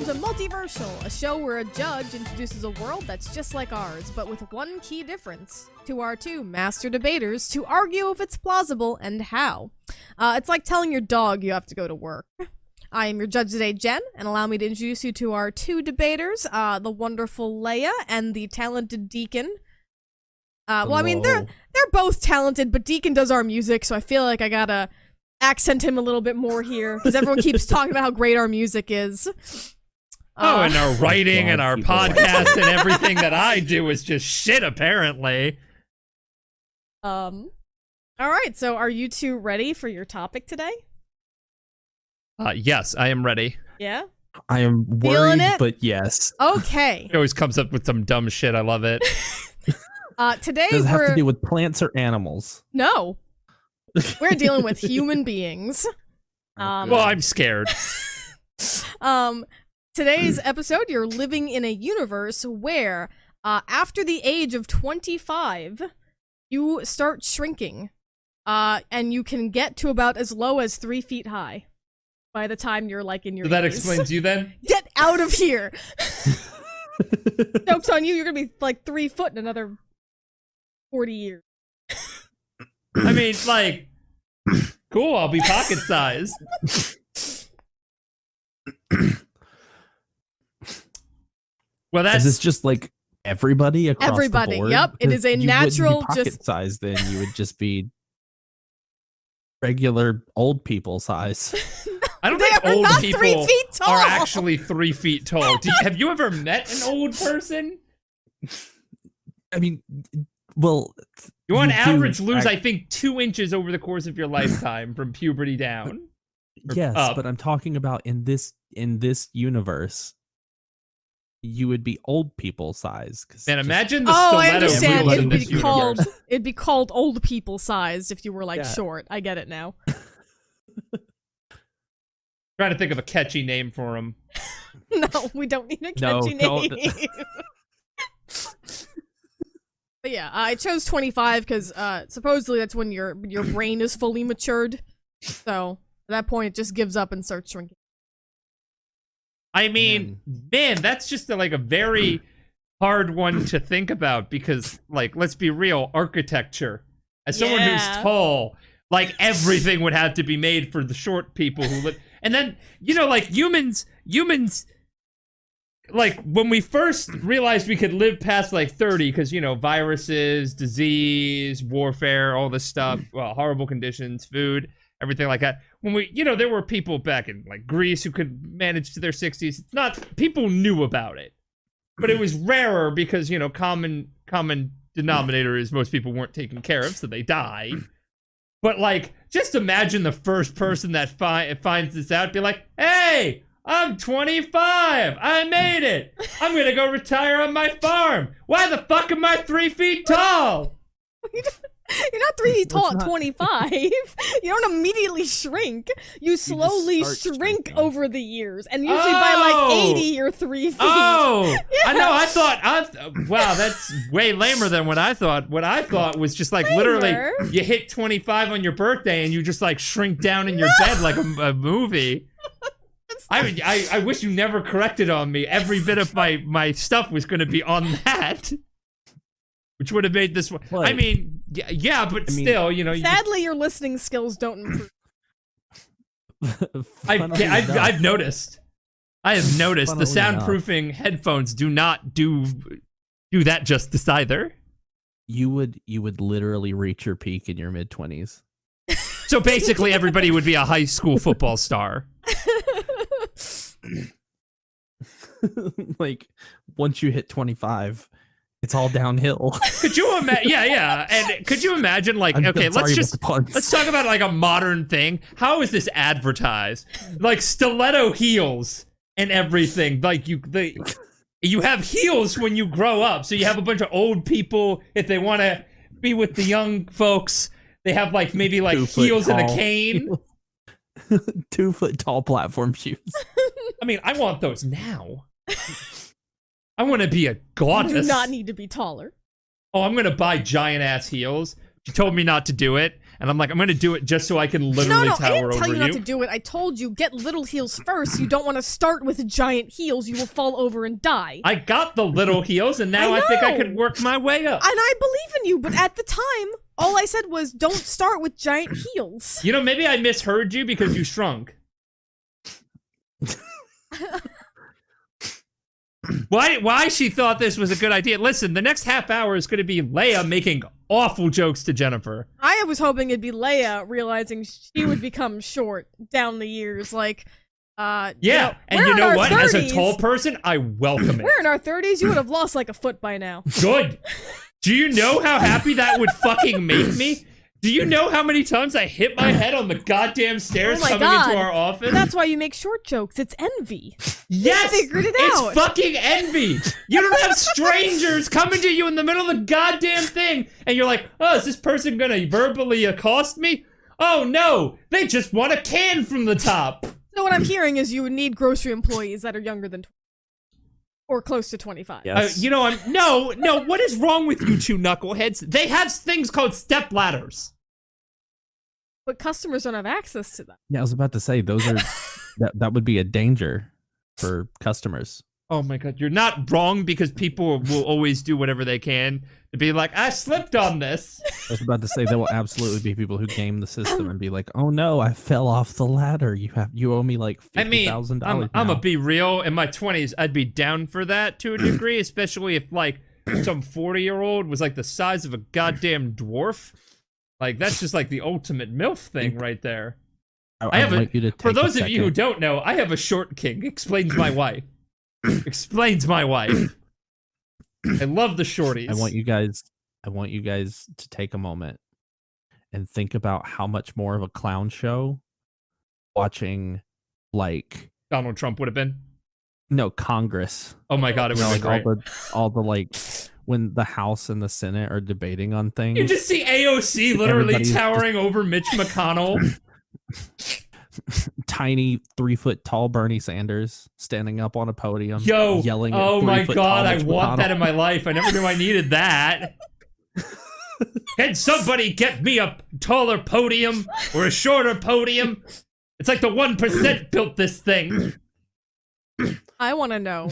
welcome to Multiversial, a show where a judge introduces a world that's just like ours, but with one key difference: to our two master debaters to argue if it's plausible and how. It's like telling your dog you have to go to work. I am your judge today, Jen, and allow me to introduce you to our two debaters, the wonderful Leia and the talented Deacon. Well, I mean, they're both talented, but Deacon does our music, so I feel like I gotta accent him a little bit more here, because everyone keeps talking about how great our music is. And our writing and our podcast and everything that I do is just shit, apparently. All right, so are you two ready for your topic today? Yes, I am ready. Yeah? I am worried, but yes. Okay. It always comes up with some dumb shit. I love it. Today Does it have to do with plants or animals? No. We're dealing with human beings. Well, I'm scared. Today's episode, you're living in a universe where, after the age of 25, you start shrinking. And you can get to about as low as 3 feet high by the time you're, like, in your So that 80s. explains you, then? Get out of here! Joke's on you, you're gonna be, like, 3 foot in another 40 years. I mean, like, cool, I'll be pocket-sized. Well, that's... Is this just, like, everybody across the board? Yep. It is a natural, pocket size, then you would just be regular old people size. I don't think old not people 3 feet tall. are actually 3 feet tall. Have you ever met an old person? I mean, well... You on average lose, I think, 2 inches over the course of your lifetime from puberty down. Yes, up. but I'm talking about in this universe, you would be old people size. And imagine the I stiletto understand. wheels in this universe. It'd be called old people sized if you were like short. I get it now. Trying to think of a catchy name for him. No, we don't need a catchy name. But yeah, I chose 25 because supposedly that's when your brain is fully matured. So at that point, it just gives up and starts shrinking. I mean, man, that's just a very hard one to think about because, like, let's be real, architecture. As someone who's tall, like, everything would have to be made for the short people who live. And then, you know, like, humans, like, when we first realized we could live past, like, 30, because, you know, viruses, disease, warfare, all this stuff, well, horrible conditions, food, everything like that. When we, you know, there were people back in, like, Greece who could manage to their 60s. It's not, people knew about it. But it was rarer because, you know, common denominator is most people weren't taken care of, so they died. But, like, just imagine the first person that finds this out, be like, hey, I'm 25. I made it. I'm gonna go retire on my farm. Why the fuck am I 3 feet tall? You're not 3 feet tall at 25. You don't immediately shrink. You slowly shrink over the years, and usually by like 80, you're 3 feet. Oh, yeah. I know. I thought, wow, that's way lamer than what I thought. What I thought was just like literally, you hit 25 on your birthday, and you just like shrink down in your bed like a movie. I wish you never corrected on me. Every bit of my stuff was going to be on that, which would have made this one. I mean, yeah, but still, you know. Sadly, your listening skills don't improve. I've noticed. I have noticed the soundproofing headphones do not do that justice either. You would literally reach your peak in your mid-20s. So basically, everybody would be a high school football star. Like, once you hit 25, it's all downhill. Could you imagine? Yeah. And could you imagine, like, okay, let's talk about like a modern thing. How is this advertised? Like stiletto heels and everything. Like you have heels when you grow up. So you have a bunch of old people if they want to be with the young folks. They have like maybe like heels and a cane. 2 foot tall platform shoes. I mean, I want those now. I want to be a goddess. You do not need to be taller. Oh, I'm going to buy giant ass heels. She told me not to do it. and I'm like, I'm gonna do it just so I can literally No, I tower didn't tell over you not to do it. I told you, get little heels first. You don't want to start with giant heels. You will fall over and die. I got the little heels, and now I think I can work my way up. And I believe in you, but at the time, all I said was, don't start with giant heels. You know, maybe I misheard you because you shrunk. Why she thought this was a good idea? Listen, the next half hour is going to be Leia making awful jokes to Jennifer. I was hoping it'd be Leia realizing she would become short down the years, like, yeah, and you know what? 30s, as a tall person, I welcome it. We're in our 30s, you would have lost like a foot by now. Good. Do you know how happy that would fucking make me? Do you know how many times I hit my head on the goddamn stairs coming into our office? That's why you make short jokes. It's envy. Yes! You figured it out. It's fucking envy! You don't have strangers coming to you in the middle of the goddamn thing, and you're like, oh, is this person gonna verbally accost me? Oh no! They just want a can from the top! So what I'm hearing is you would need grocery employees that are younger than 20. Or close to 25. Yes. No, what is wrong with you two knuckleheads? They have things called step ladders. But customers don't have access to them. Yeah, I was about to say, those are, that would be a danger for customers. Oh my god, you're not wrong, because people will always do whatever they can to be like, I slipped on this. I was about to say, there will absolutely be people who game the system and be like, oh no, I fell off the ladder. You owe me like $50,000. I'm gonna be real. In my 20s, I'd be down for that to a degree, especially if like some 40-year-old was like the size of a goddamn dwarf. Like, that's just like the ultimate MILF thing right there. For those of you who don't know, I have a short king. Explains my wife. Explains my wife. I love the shorties. I want you guys to take a moment and think about how much more of a clown show watching, like, Donald Trump would have been. No, Congress. Oh my god, it would have been great. all the like when the House and the Senate are debating on things. You just see AOC literally towering over Mitch McConnell. Tiny 3-foot tall Bernie Sanders standing up on a podium, yelling at oh my god, I Mitch want McConnell. that in my life. I never knew I needed that. Can somebody get me a taller podium or a shorter podium? It's like the 1% built this thing. I want to know,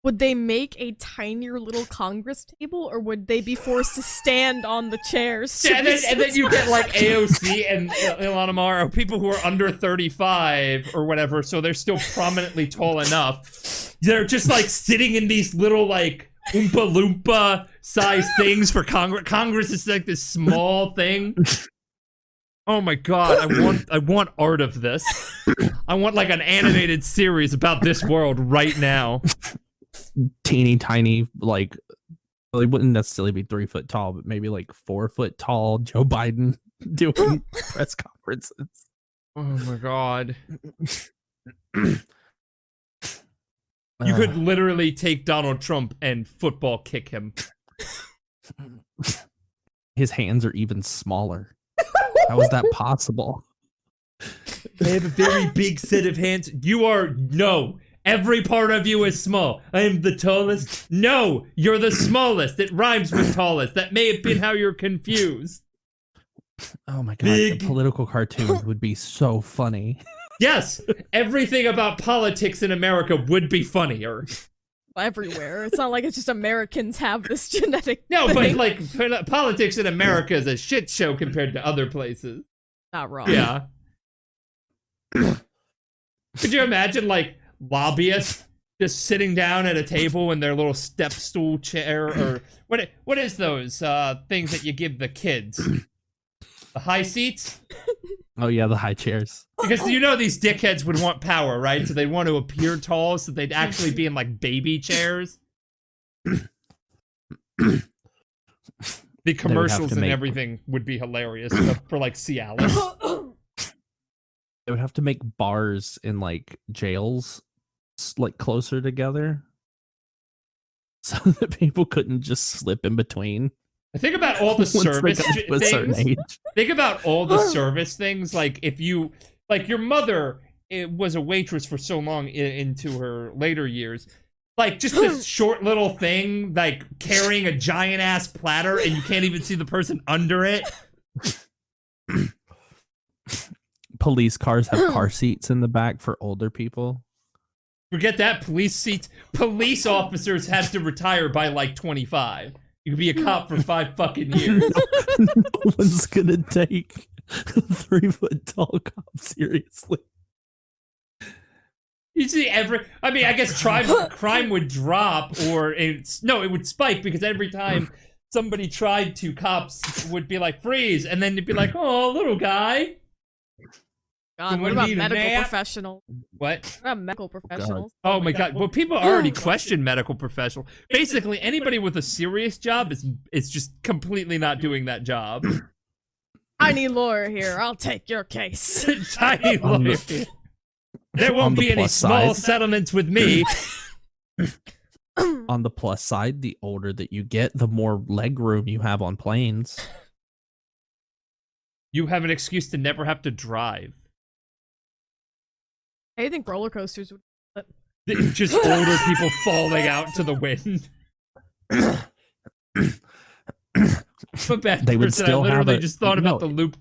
would they make a tinier little Congress table, or would they be forced to stand on the chairs? Yeah, and then you get like AOC and Ilhan Omar, or people who are under 35 or whatever, so they're still prominently tall enough. They're just like sitting in these little like Oompa Loompa size things for Congress. Congress is like this small thing. Oh my god, I want art of this. I want like an animated series about this world right now. Teeny tiny, like, well, it wouldn't necessarily be 3 foot tall, but maybe like 4 foot tall Joe Biden doing press conferences. Oh my god. You could literally take Donald Trump and football kick him. His hands are even smaller. How is that possible? They have a very big set of hands. No. Every part of you is small. I am the tallest. No, you're the smallest. It rhymes with tallest. That may have been how you're confused. Oh my god, a political cartoon would be so funny. Yes, everything about politics in America would be funnier. Everywhere. It's not like it's just Americans have this genetic No, thing. but like politics in America is a shit show compared to other places. Not wrong. Yeah. Could you imagine like lobbyists just sitting down at a table in their little step stool chair, or what is those things that you give the kids? The high seats? Oh yeah, the high chairs. Because you know these dickheads would want power, right? So they'd want to appear tall, so they'd actually be in like baby chairs. The commercials and everything would be hilarious for like Cialis. They would have to make bars in like jails like closer together so that people couldn't just slip in between. I think about all the service things. Think about all the Oh. service things. Like if you, like your mother was a waitress for so long into her later years. Like just this short little thing, like carrying a giant ass platter and you can't even see the person under it. police cars have car seats in the back for older people. Forget that. Police seats. Police officers have to retire by like 25. You could be a cop for 5 fucking years. No one's gonna take a 3-foot tall cop seriously. You see I guess crime would drop, or it would spike, because every time somebody tried to, cops would be like, freeze, and then you'd be like, oh, little guy. God, what about medical professionals? What? What about medical professionals? Oh my god. Well, people already question medical professionals. Basically, anybody with a serious job is just completely not doing that job. Tiny lawyer here. I'll take your case. Tiny lawyer. There won't be any small settlements with me. On the plus side, the older that you get, the more leg room you have on planes. You have an excuse to never have to drive. I think roller coasters would. Just older people falling out to the wind. But bad They would person, still I literally have just thought about the loop.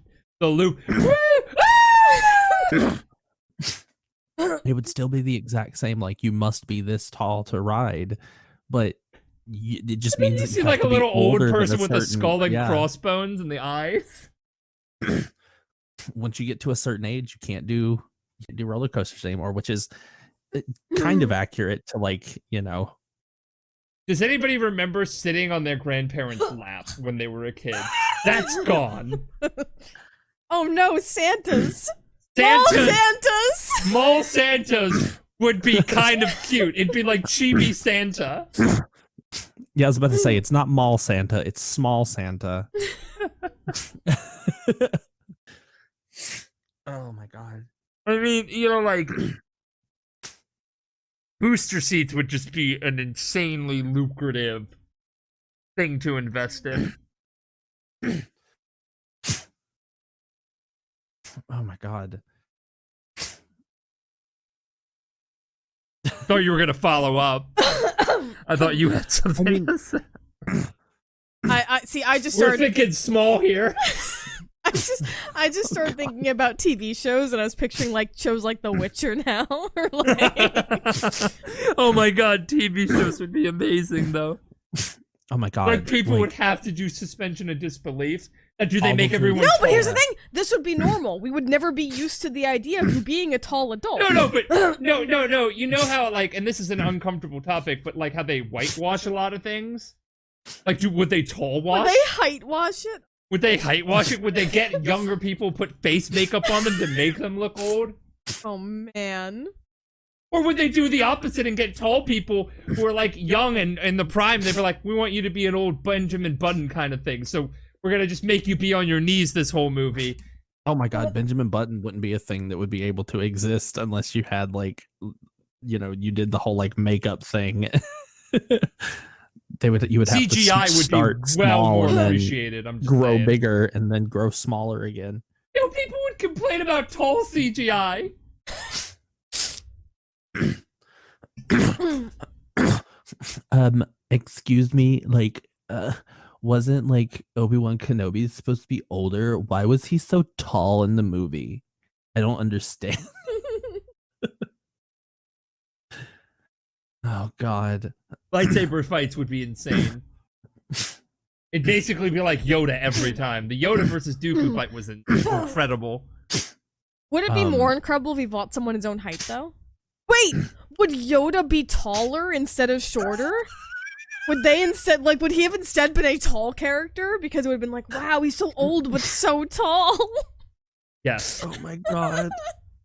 It would still be the exact same, like, you must be this tall to ride, but it just means you that see you like have a to be little old older than person with a certain- skull and yeah. crossbones in the eyes. Once you get to a certain age, you can't do roller coasters anymore, which is kind of accurate to, like, you know. Does anybody remember sitting on their grandparents' lap when they were a kid? That's gone. Oh no, Santas! Santas! Santas! Mall Santas would be kind of cute. It'd be like Chibi Santa. Yeah, I was about to say, it's not mall Santa, it's small Santa. Oh my god. I mean, you know, like, booster seats would just be an insanely lucrative thing to invest in. Oh my god. Thought you were gonna follow up. I thought you had something to say. I see. I just We're started. thinking small here. I just started thinking about TV shows, and I was picturing like shows like The Witcher now, or like. Oh my god, TV shows would be amazing though. Oh my god. Like people would have to do suspension of disbelief. And do they All make of everyone? No, but here's the taller? thing. This would be normal. We would never be used to the idea of you being a tall adult. No, but no. You know how, like, and this is an uncomfortable topic, but like how they whitewash a lot of things. Like, would they tall wash? Would they height wash it? Would they height wash it? Would they get younger people, put face makeup on them to make them look old? Oh man. Or would they do the opposite and get tall people who are like young and in the prime? They were like, we want you to be an old Benjamin Button kind of thing. So we're gonna just make you be on your knees this whole movie. Oh my god, Benjamin Button wouldn't be a thing that would be able to exist unless you had, like, you know, you did the whole, like, makeup thing. You would have CGI to would start be well small more and then appreciated. I'm just grow saying. bigger and then grow smaller again. You know, people would complain about tall CGI. Excuse me, like, wasn't, like, Obi-Wan Kenobi supposed to be older? Why was he so tall in the movie? I don't understand. Oh god. Lightsaber fights would be insane. It'd basically be like Yoda every time. The Yoda versus Dooku fight was incredible. Would it be more incredible if he fought someone his own height, though? Wait! Would Yoda be taller instead of shorter? Would they instead, like, would he have instead been a tall character? Because it would have been like, wow, he's so old but so tall. Yes. Oh my god.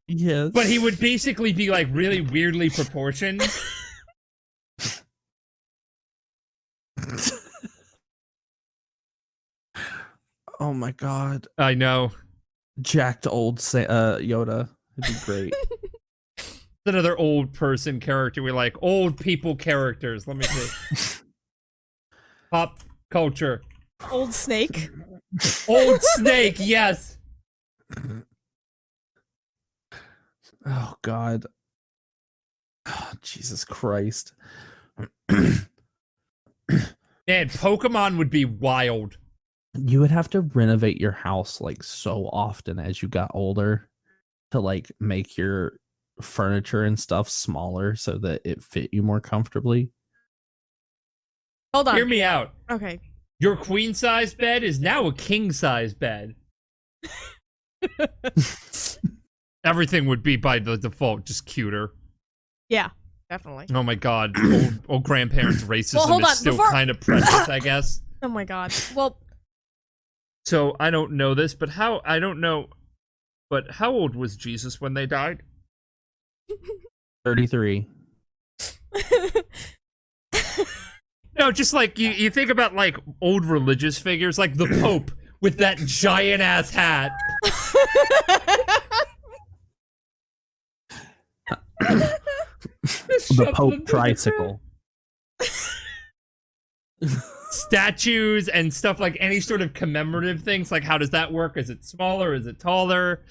Yes. But he would basically be like really weirdly proportioned. Oh my god. I know. Jacked old Yoda. It'd be great. Another old person character. We like old people characters. Let me see. Pop culture. Old Snake. Old Snake, yes. Oh god. Oh, Jesus Christ. Man, Pokemon would be wild. You would have to renovate your house, like, so often as you got older. to like make your furniture and stuff smaller so that it fit you more comfortably. Hold on. Hear me out. Okay. Your queen size bed is now a king size bed. Everything would be by the default just cuter. Yeah, definitely. Oh my god, old grandparents' racism Well, hold on, is still before- kind of present, I guess. Oh my god. Well, So I don't know this, but how old was Jesus when they died? 33. No, just like you think about like old religious figures, like the Pope with that giant ass hat. The Pope tricycle. Statues and stuff, like any sort of commemorative things, like how does that work? Is it smaller? Is it taller?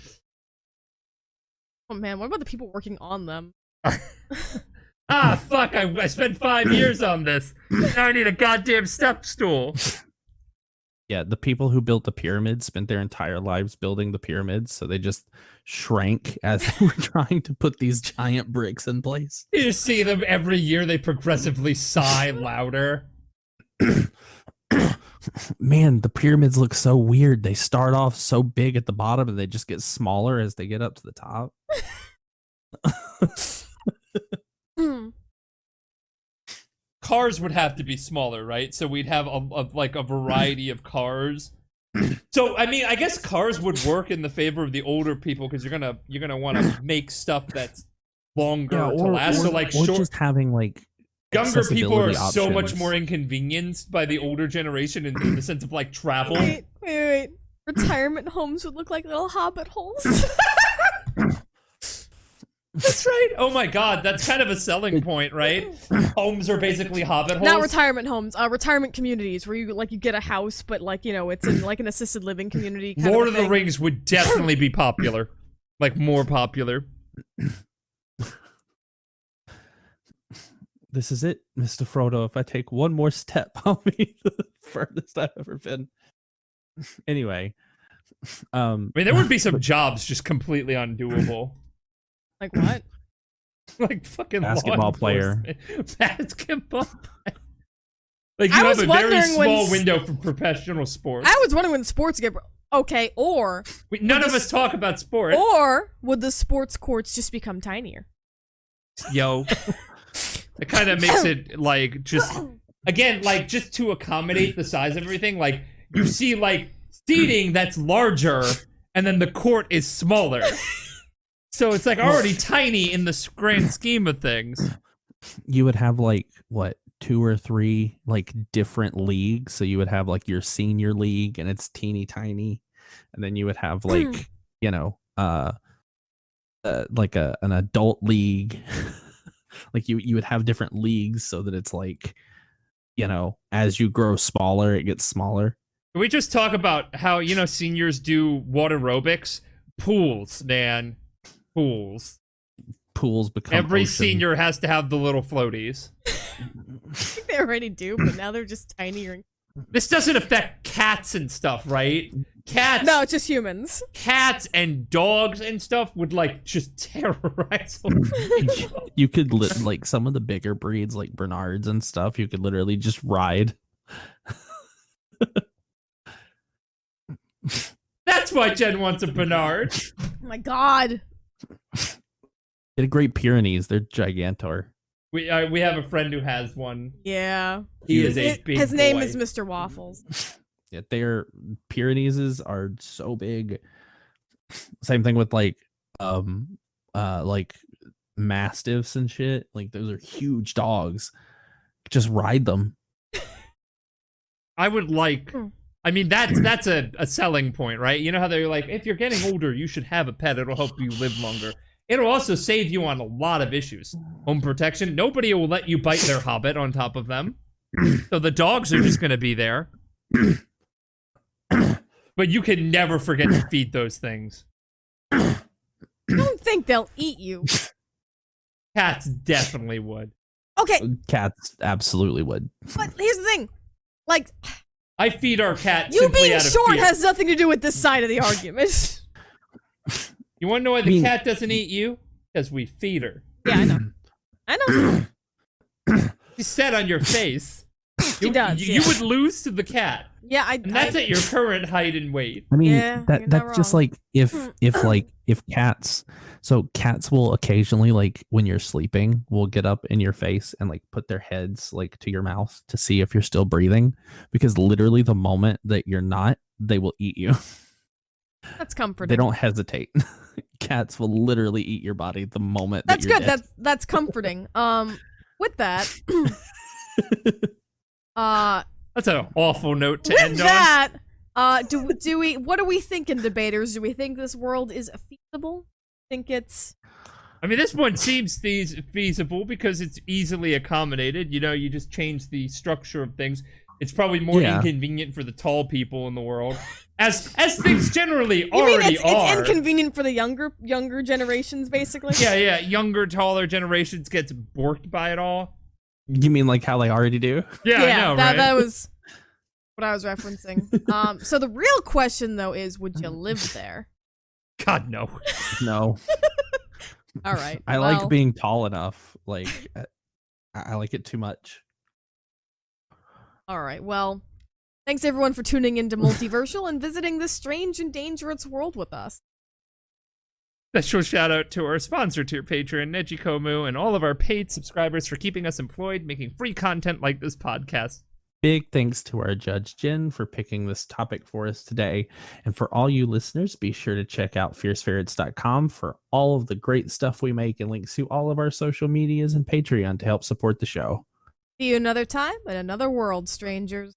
oh man, what about the people working on them? Ah, fuck, I spent 5 years on this. Now I need a goddamn step stool. Yeah, the people who built the pyramids spent their entire lives building the pyramids, so they just shrank as they were trying to put these giant bricks in place. You just see them every year, they progressively sigh louder. Man, the pyramids look so weird. They start off so big at the bottom and they just get smaller as they get up to the top. Cars would have to be smaller, right? So we'd have a variety of cars. So I mean, I guess cars would work in the favor of the older people because you're gonna want to make stuff that's longer to last. So like or short, just having like younger people are accessibility so much options. more inconvenienced by the older generation in the sense of like travel. Wait. Retirement homes would look like little hobbit holes. That's right. Oh my god, that's kind of a selling point, right? Homes are basically hobbit holes. Not retirement homes, retirement communities where you get a house, but like it's in like an assisted living community. Kind Lord of of the Rings would definitely be popular, like more popular. This is it, Mr. Frodo. If I take one more step, I'll be the furthest I've ever been. Anyway, I mean, there would be some jobs just completely undoable. Like what? Like fucking Basketball player. Basketball player. Like you I have was a very wondering when small window for professional sports. I was wondering when sports get okay, or None of us talk about sports. or would the sports courts just become tinier? Yo. It kind of makes it like just again like just to accommodate the size of everything. Like you see like seating that's larger, and then the court is smaller. So it's like already tiny in the grand scheme of things. You would have like what 2 or 3 like different leagues. So you would have like your senior league, and it's teeny tiny, and then you would have like like an adult league. Like you would have different leagues so that it's like, as you grow smaller, it gets smaller. Can we just talk about how, seniors do water aerobics? Pools, man. Pools. Pools become Every ocean. senior has to have the little floaties. I think they already do, but now they're just tinier. This doesn't affect cats and stuff, right? Cats. No, it's just humans. Cats and dogs and stuff would like just terrorize. You could like some of the bigger breeds, like Bernards and stuff. You could literally just ride. That's why Jen wants a Bernard. Oh my god. Get a Great Pyrenees. They're gigantor. We have a friend who has one. Yeah. He is a big His name boy. is Mr. Waffles. Yeah, their Pyrenees are so big. Same thing with like mastiffs and shit. Like those are huge dogs. Just ride them. I would like. I mean, that's a selling point, right? You know how they're like, if you're getting older, you should have a pet. It'll help you live longer. It'll also save you on a lot of issues. Home protection. Nobody will let you bite their hobbit on top of them. So the dogs are just going to be there. But you can never forget to feed those things. I don't think they'll eat you. Cats definitely would. Okay, Cats absolutely would. but here's the thing. Like, I feed our cat you simply being out of short fear. has nothing to do with this side of the argument. You want to know why the mean- cat doesn't eat you? Because we feed her. Yeah, I know. I know. She's set on your face. She does. You would lose to the cat. Yeah, And that's at your current height and weight. I mean, Yeah, you're not that's just wrong. like if cats, so cats will occasionally, like when you're sleeping, will get up in your face and like put their heads like to your mouth to see if you're still breathing, because literally the moment that you're not, they will eat you. That's comforting. They don't hesitate. Cats will literally eat your body the moment That's that you're good. dead. That's comforting. With that, That's an awful note to with end on. that, do we? What are we thinking, debaters? Do we think this world is feasible? Think it's I mean, this one seems feasible because it's easily accommodated. You know, you just change the structure of things. It's probably more inconvenient for the tall people in the world, as things generally you already mean it's are. inconvenient for the younger generations, basically? Yeah. Younger, taller generations gets borked by it all. You mean like how they already do? Yeah, I know, right? That was what I was referencing. So the real question, though, is: would you live there? God, no. No. All right. I like being tall enough. Like, I like it too much. All right. Well, thanks everyone for tuning into Multiversial and visiting this strange and dangerous world with us. Special shout out to our sponsor tier patron, Nejikomu, and all of our paid subscribers for keeping us employed, making free content like this podcast. Big thanks to our judge, Jen, for picking this topic for us today. And for all you listeners, be sure to check out fierceferrets.com for all of the great stuff we make and links to all of our social medias and Patreon to help support the show. See you another time in another world, strangers.